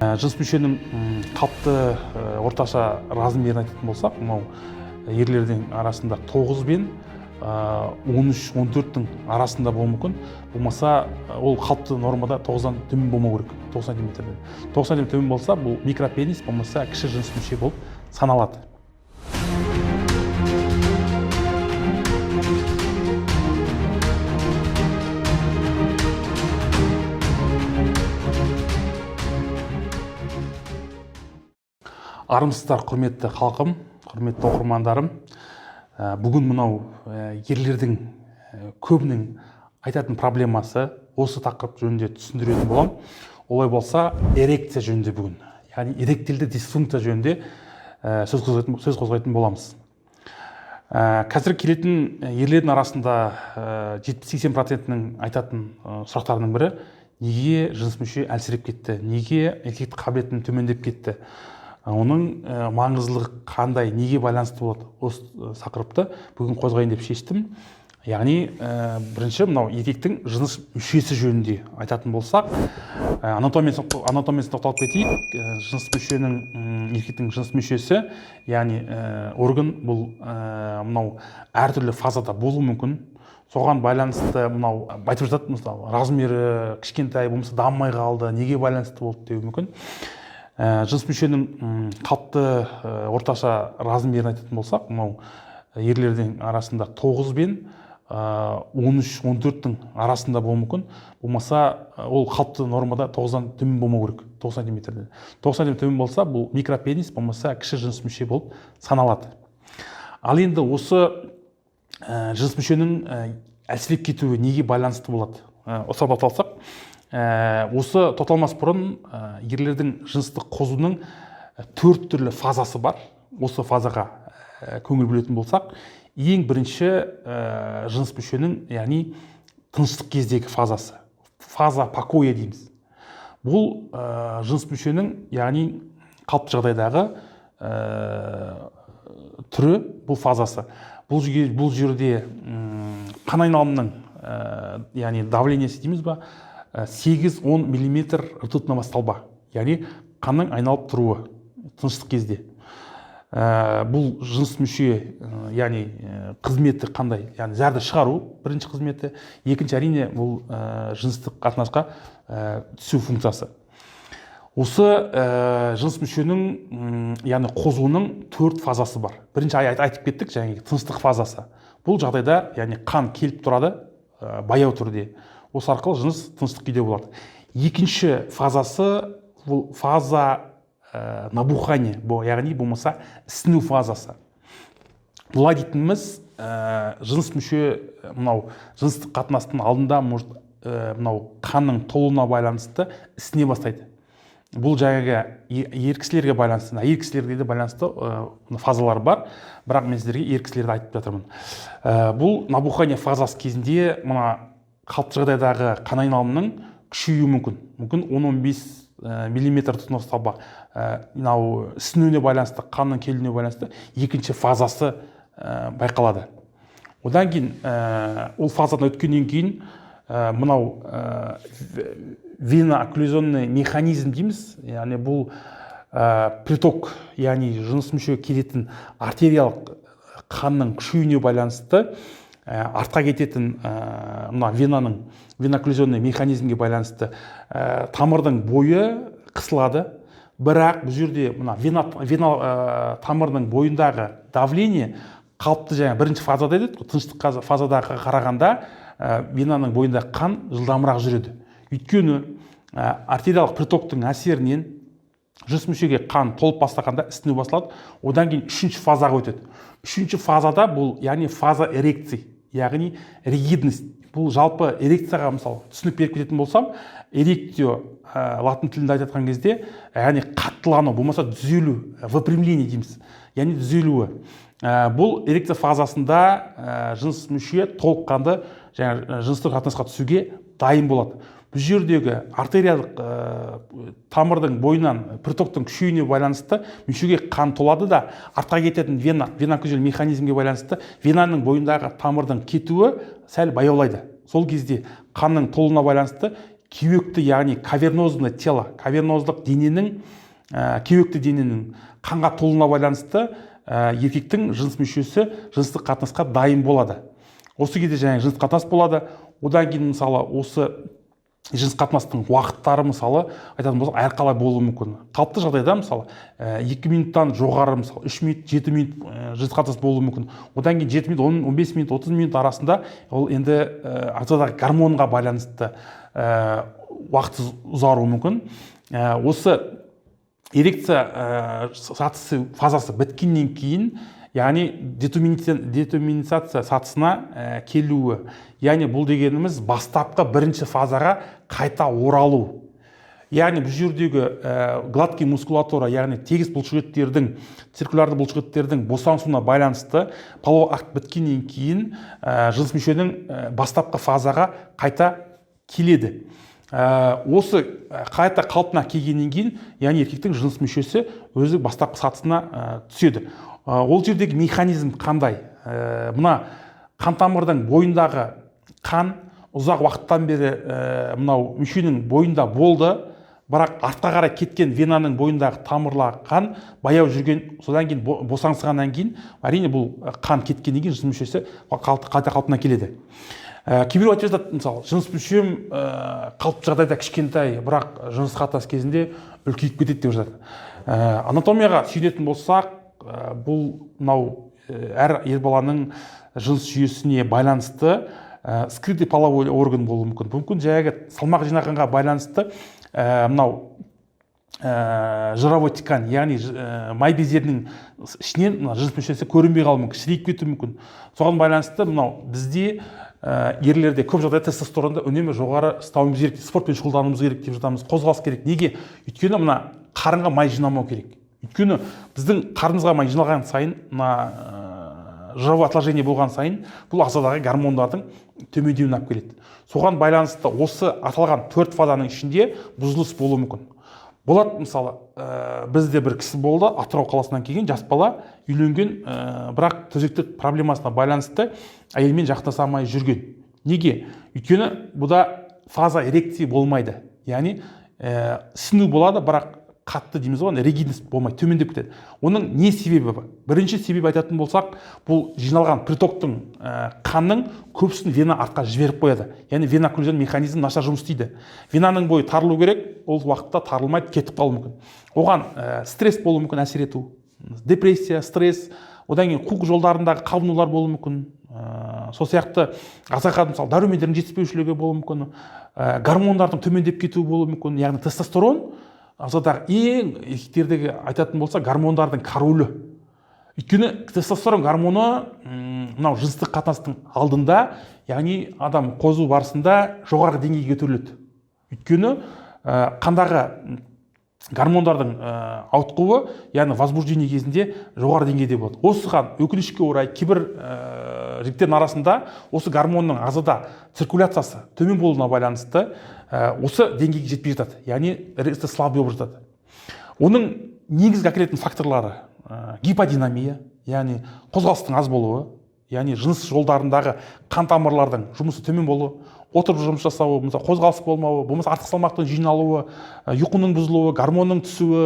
Жыныс мүшенің қалыпты орташа размерін айтатын болсақ, мынау ерлердің арасында 9 бен 13-14-тің арасында болуы мүмкін. Болмаса, ол қалыпты нормада 9-дан төмен болмау керек, 9 сантиметрден. 9 сантиметр төмен болса, бұл микропенис, болмаса кіші жыныс мүше болып саналады. Армысыздар, құрметті халқым, құрметті оқырмандарым. Бүгін мынау ерлердің көбінің айтатын проблемасы осы тақырып жөнінде түсіндіретін болам. Олай болса, эрекция жөнінде бүгін, яғни эректильді дисфункция жөнінде сөз қозғайтын боламыз. Қазір келетін ерлердің арасында 70-80%-ның айтатын сұрақтарының бірі: неге жыныс мүше әлсіреп кетті, неге еркектік қабілетінің төмендеп кетті, оның маңыздылығы қандай, неге байланысты болады? Осы тақырыпты бүгін қозғайын деп шештім. Яғни бірінші мынау еркектің жыныс мүшесі жөнінде айтатын болсақ, анатомиясын тоқталып кетейік. Жыныс мүшенің, еркектің жыныс мүшесі, яғни орган, бұл мынау әртүрлі фазада болуы мүмкін. Соған байланысты мынау айтып жатады, мысалы, размері кішкентай, болмаса дамымай қалды, неге байланысты болды деуі мүмкін. Жыныс мүшенің қалыпты орташа размерін айтатын болсақ, мынау ерлердің арасында 9 бен 13-14-тің арасында болуы мүмкін. Болмаса, ол қалыпты нормада 9-дан төмен болмау керек, 9 сантиметрден. 9 сантиметр төмен болса, бұл микропенис, болмаса кіші жыныс мүше болып саналады. Ал енді осы жыныс мүшенің әлсіреп кетуі неге байланысты болады? Осы тоқталсақ, осы тоқталмас бұрын ерлердің жыныстық қозуының 4 түрлі фазасы бар. Осы фазаға көңіл бөлетін болсақ, ең бірінші жыныс мүшенің, яғни тыныштық кездегі фазасы, фаза покоя дейміз. Бұл жыныс мүшенің, яғни қалыпты жағдайдағы түрі, бұл фазасы. Бұл жерде қан айналымының, яғни давлениесі дейміз ба, 8-10 мм ртутынан басталба, яғни қанның айналып тұруы тыныштық кезде. Бұл жыныс мүше, яғни қызметі қандай? Яғни зәрді шығару бірінші қызметі, екінші әрине бұл жыныстық қатынасқа түсу функциясы. Осы жыныс мүшенің, яғни қозуының 4 фазасы бар. Бірінші айтып кеттік, яғни тыныштық фазасы. Бұл жағдайда, яғни қан келіп тұрады баяу түрде. Осы арқылы жыныс тыныштық күйде болады. Екінші фазасы, бұл фаза набухания, яғни болмаса ісіну фазасы. Бұлай дейтініміз, жыныс мүше мынау жыныстық қатынастың алдында мынау қанның толуына байланысты ісіне бастайды. Бұл жаңағы ер кісілерге байланысты, әйел кісілерге де байланысты фазалар бар, бірақ мен сіздерге ер кісілерді айтып жатырмын. Бұл набухания фазасы кезінде мына қалыпты жағдайдағы қан айналымының күшеюі мүмкін. Мүмкін 10-15 мм тұтыну ұсталба. Ісінуіне байланысты, қанның келуіне байланысты екінші фазасы байқалады. Одан кейін, ол фазадан өткеннен кейін, мынау вено-окклюзионный механизм дейміз. Яғни бұл приток, яғни жыныс мүше келетін артериялық қанның күшеюіне байланысты артқа кететін венаның вено-окклюзионный механизмге байланысты тамырдың бойы қысылады. Бірақ бұл жерде вена тамырдың бойындағы давление қалыпты, жаңа бірінші фазада дедік, тыныштық фазадағы қарағанда венаның бойында қан жылдамырақ жүреді. Өйткені артериялық притоктың әсерінен жыныс мүшеге қан толып бастағанда ісіну басталады. Одан кейін үшінші фазаға өтеді. Үшінші фазада бұл, яғни фаза эрекции, яғни ригидность. Бұл жалпы эрекцияға мысалы түсінік беріп кететін болсам, эректио латын тілінде айтқан кезде, яғни қаттылану, болмаса түзелу, выпрямление дейміз, яғни түзелуі. Бұл эрекция фазасында жыныс мүше толыққанды жыныстық қатынасқа түсуге дайын болады. Бұл жердегі артериялық тамырдың бойынан притоктың күшеюіне байланысты мүшеге қан толады да, артқа кететін вено-окклюзионный механизмге байланысты венаның бойындағы тамырдың кетуі сәл баяулайды. Сол кезде қанның толуына байланысты кеуекті, яғни кавернозное тело, каверноздық дененің, кеуекті дененің қанға толуына байланысты еркектің жыныс мүшесі жыныстық қатынасқа дайын болады. Осы кезде жаңағы жыныстық қатынас болады. Одан кейін мысалы осы жыныс қатынастың уақыттары мысалы айтатын болсақ әрқалай болуы мүмкін. Қалыпты жағдайда мысалы 2 минуттан жоғары мысалы 3 минут, 7 минут жыныс қатынас болуы мүмкін. Одан кейін 7 минут, 15 минут, 30 минут арасында ол енді ағзадағы гормонға байланысты уақыт ұзаруы мүмкін. Осы эрекция сатысы, фазасы біткеннен кейін, яғни детуминизация сатысына келуі. Яғни бұл дегеніміз бастапқы бірінші фазаға қайта оралу. Яғни бұл жердегі гладкий мускулатура, яғни тегіс бұлшықеттердің, циркулярды бұлшықеттердің босаңсуына байланысты половой акт біткеннен кейін жыныс мүшенің бастапқы фазаға қайта келеді. Осы қайта қалпына келгеннен кейін, яғни еркектің жыныс мүшесі өзі бастапқы сатысына түседі. Ол жердегі механизм қандай? Мына қан тамырдың бойындағы қан ұзақ уақыттан бері мынау мүшенің бойында болды, бірақ артқа қарай кеткен венаның бойындағы тамырлар қан баяу жүрген, содан кейін босаңсығаннан кейін, әрине бұл қан кеткеннен кейін жыныс мүшесі қайта қалпына келеді. Кейбір айтып жатады, мысалы, жыныс мүшем қалыпты жағдайда кішкентай, бірақ жыныс қатынас кезінде үлкейіп кетеді деп жатады. Анатомияға сүйенетін болсақ, бұл мынау әр ер баланың жыныс жүйесіне байланысты скрытый половой орган болуы мүмкін. Мүмкін жаңағы салмақ жинағанға байланысты мынау жировой ткань, яғни май бездерінің ішінен жыныс мүшесі көрінбей қалуы мүмкін, кішірейіп кетуі мүмкін. Соған байланысты мынау бізде ерлерде көп жағдайда тестостеронды үнемі жоғары ұстауымыз керек, спортпен шұғылдануымыз керек деп жатамыз, қозғалыс керек. Неге? Өйткені мына қарынға май жинамау керек. Өйткені біздің қарнымызға май жиналған сайын, жировое отложение болған сайын, бұл ағзадағы гормондардың төмендеуіне алып келеді. Соған байланысты осы аталған 4 фазаның ішінде бұзылыс болуы мүмкін. Болады, мысалы, бізде бір кісі болды, Атырау қаласынан келген жас бала, үйленген, бірақ төсектік проблемасына байланысты әйелмен жақындаса алмай жүрген. Неге? Өйткені бұда фаза эрекция болмайды. Яғни сыну болады, бірақ қатты дейміз ғой, ригидность болмайды, төмендеп кетеді. Оның не себебі бар? Бірінші себеп айтатын болсақ, бұл жиналған притоктың қанның көпсін вена артқа жіберіп қояды. Яғни вена окклюзияның механизмі нашар жұмыс істейді. Венаның бойы тарылу керек, ол уақытта тарылмайды, кетіп қалуы мүмкін. Оған стресс болуы мүмкін, әсер ету. Депрессия, стресс, одан кейін қуық жолдарындағы қабынулар болуы мүмкін. Сол сияқты ағзаға мысалы дәрумендердің жетіспеушілігі болуы мүмкін. Гормондардың төмендеп кетуі болуы мүмкін. Яғни тестостерон ағзадағы ең еркектердегі айтатын болса гормондардың королі. Өйткені тестостерон гормоны мынау жыныстық қатынастың алдында, яғни адам қозу барысында жоғары деңгейге көтеріледі. Өйткені қандағы гормондардың ауытқуы, яғни возбуждение кезінде жоғары деңгейде болады. Осыған өкінішке орай кейбір жігіттердің арасында осы гормонның ағзада циркуляциясы төмен болуына байланысты осы деңгейге жетпей жатады. Яғни эрекция слабый болып жатады. Оның негізгі әкелетін факторлары гиподинамия, яғни қозғалыстың аз болуы, яғни жыныс жолдарындағы қан тамырлардың жұмысы төмен болуы, отырып жұмыс жасауы, қозғалыс болмауы, болмаса артық салмақтың жиналуы, ұйқының бұзылуы, гормонның түсуі,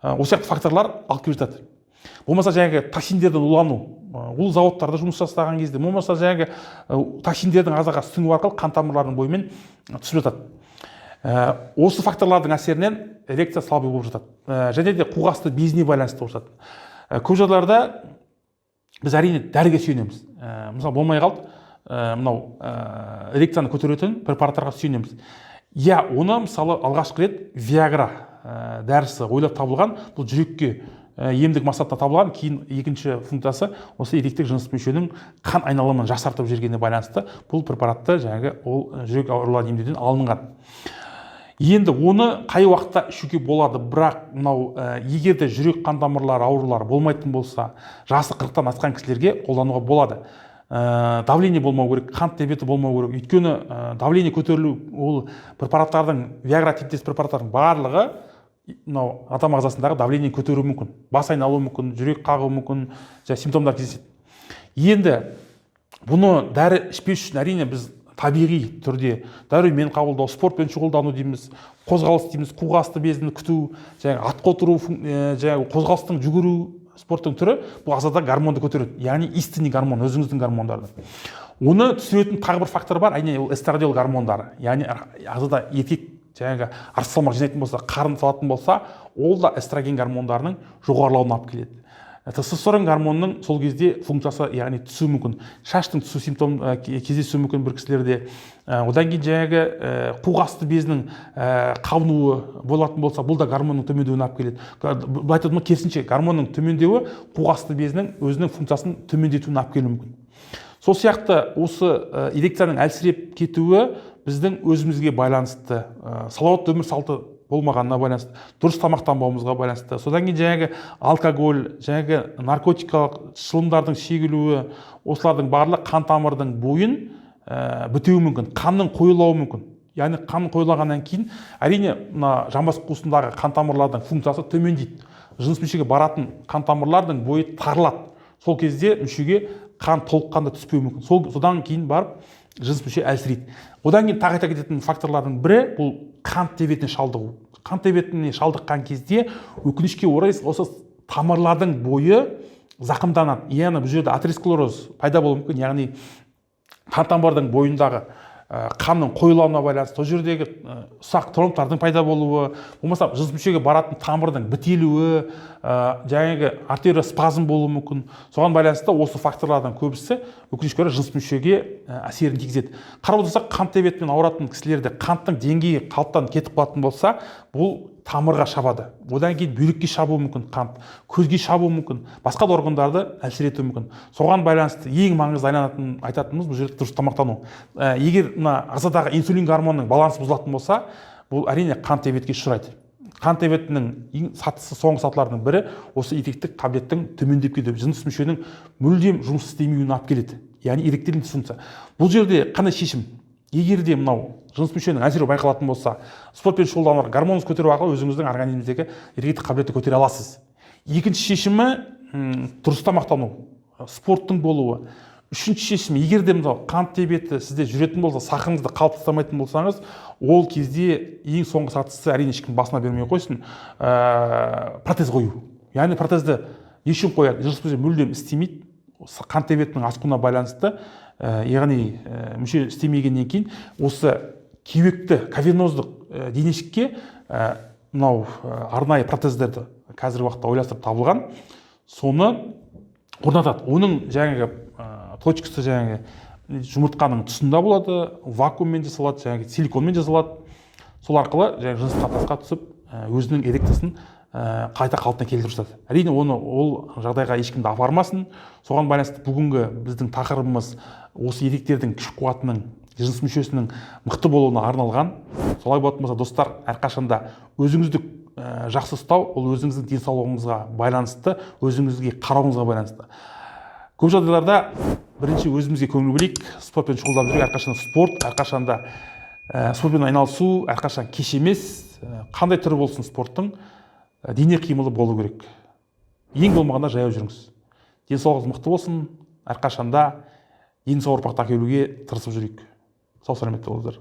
осы сияқты факторлар алып келіп жатады. Болмаса жаңағы токсиндерден улану, ол заводтарда жұмыс жасаған кезде, болмаса жаңағы токсиндердің ағзаға сіңу арқылы қан тамырларының бойымен түсіп жатады. Осы факторлардың әсерінен эрекция слабый болып жатады. Және де қуғасты безіне байланысты болып жатады. Көп жағдайларда біз әрине дәріге сүйенеміз. Мысалы болмай қалды, мынау эрекцияны көтеретін препараттарға сүйенеміз. Иә, оны мысалы алғашқы рет Viagra дәрісі ойлап табылған, бұл жүрекке емдік мақсатта табылған, кейін екінші функциясы осы еркектік жыныс мүшенің қан айналымын жақсартып жібергеніне байланысты бұл препаратты жаңағы ол жүрек ауруларын емдеуден алынған. Енді оны қай уақытта ішуге болады, бірақ мынау егер де жүрек қан тамырлары аурулары болмайтын болса, жасы 40-тан асқан кісілерге қолдануға болады. Давление болмау керек, қант диабеті болмау керек. Өйткені давление көтерілу, ол препараттардың, Viagra типтес препараттардың барлығы мынау адам ағзасындағы давление көтеруі мүмкін. Бас айналуы мүмкін, жүрек қағуы мүмкін, симптомдар кездеседі. Енді бұны дәрі ішпес үшін әрине біз табиғи түрде дәрумен қабылдау, спортпен шұғылдану дейміз, қозғалыс дейміз, қуғасты безін күту, жаңағы атқа отыру, жаңағы қозғалыстың жүгіру спорттың түрі бұл ағзада гормонды көтереді, яғни истинный гормон, өзіңіздің гормондарды. Оны түсіретін тағы бір фактор бар, әрине ол эстрадиол гормондары, яғни ағзада еркек жаңағы артық салмақ жинайтын болса, қарын салатын болса, ол да эстроген гормондарының жоғарылауына алып келеді. Тестостерон гормонының сол кезде функциясы яғни түсуі мүмкін, шаштың түсу симптом кездесуі мүмкін бір кісілерде. Одан кейін жаңағы қуғасты безінің қабынуы болатын болса, бұл да гормонның төмендеуіне алып келеді. Былай айтады ма, керісінше гормонның төмендеуі қуғасты безінің өзінің функциясын төмендетуіне алып келуі мүмкін. Сол сияқты осы эрекцияның әлсіреп кетуі біздің өзімізге байланысты, салауатты өмір салты болмағанына байланысты, дұрыс тамақтанбауымызға байланысты. Содан кейін жаңағы алкоголь, жаңағы наркотикалық шылымдардың шегілуі, осылардың барлық қан тамырдың бойын бітеуі мүмкін, қанның қойылауы мүмкін. Яғни қан қойылғаннан кейін, әрине мына жамбас қуысындағы қан тамырлардың функциясы төмендейді. Жыныс мүшеге баратын қан тамырлардың бойы тарылады. Сол кезде мүшеге қан толыққанда түспеуі мүмкін. Содан кейін барып жыныс мүше әлсірейді. Одан кейін тағы айта кететін факторлардың бірі бұл қант диабетіне шалдығу. Қант диабетіне шалдыққан кезде өкінішке орай осы тамырлардың бойы зақымданады. Яғни бұл жерде атеросклероз пайда болуы мүмкін, яғни қан тамырдың бойындағы қанның қойылуына байланысты, сол жердегі ұсақ тромбтардың пайда болуы, болмаса жыныс мүшеге баратын тамырдың бітелуі, жаңағы артериоспазм болуы мүмкін. Соған байланысты осы факторлардан көбісі өкінішке орай жыныс мүшеге әсерін тигізеді. Қарап отырсақ, қант диабетімен ауыратын кісілерде қанттың деңгейі қалыптан кетіп қалатын болса, бұл тамырға шабады. Одан кейін бүйрекке шабуы мүмкін қант, көзге шабуы мүмкін, басқа да органдарды әлсіретуі мүмкін. Соған байланысты ең маңызды айтатынымыз бұл жерде дұрыс тамақтану. Егер мына ағзадағы инсулин гормонының балансы бұзылатын болса, бұл әрине қант диабетке ұшырайды. Қант диабетінің ең соңғы сатыларының бірі осы еркектік қабілеттің төмендеп кетуі, жыныс мүшенің мүлдем жұмыс істемеуіне алып келеді. Яғни эректильді дисфункция. Бұл жерде қандай шешім? Егер де мынау жыныс мүшенің әсері байқалатын болса, спортпен шұғылданып, гормоныңыз көтеру арқылы өзіңіздің организмдегі еркектік қабілетті көтере аласыз. Екінші шешімі дұрыс тамақтану, спорттың болуы. Үшінші шешім, егер де мынау қант диабеті сізде жүретін болса, сахарыңызды қалыпты ұстамайтын болсаңыз, ол кезде ең соңғы сатысы әрине ешкім басына бермей қойсын, протез қою. Яғни протезді не үшін қояды? Жыныс мүше мүлдем істемейді. Қант диабетінің асқынуына байланысты, яғни мүше істемегеннен кейін осы кеуекті каверноздық денешікке мынау арнайы протездерді қазіргі уақытта ойластырып табылған, соны орнатады. Оның жаңағы точкасы жаңағы жұмыртқаның тұсында болады, вакууммен жасалады, жаңағы силиконмен жасалады. Сол арқылы жаңағы жыныс қатынасқа түсіп, өзінің эрекциясын қайта қалпына келтіреді. Әрине ол жағдайға ешкімді апармасын. Соған байланысты бүгінгі біздің тақырыбымыз осы еркектердің күш қуатының, жыныс мүшесінің мықты болуына арналған. Солай болатын болса, достар, әрқашанда өзіңізді жақсы ұстау, ол өзіңіздің денсаулығыңызға байланысты, өзіңізге қарауыңызға байланысты. Көп жағдайларда бірінші өзімізге көңіл бөлейік, спортпен шұғылданып жүрейік. Әрқашанда спорт, әрқашанда спортпен айналысу, әрқашан кеш емес, қандай түрі болсын спорттың, дене қимылы болу керек. Ең болмағанда жаяу жүріңіз. Денсаулығыңыз мықты болсын, әрқашанда ең сау ұрпақты әкелуге тырысып жүрейік. Сау саламатта болыңыздар.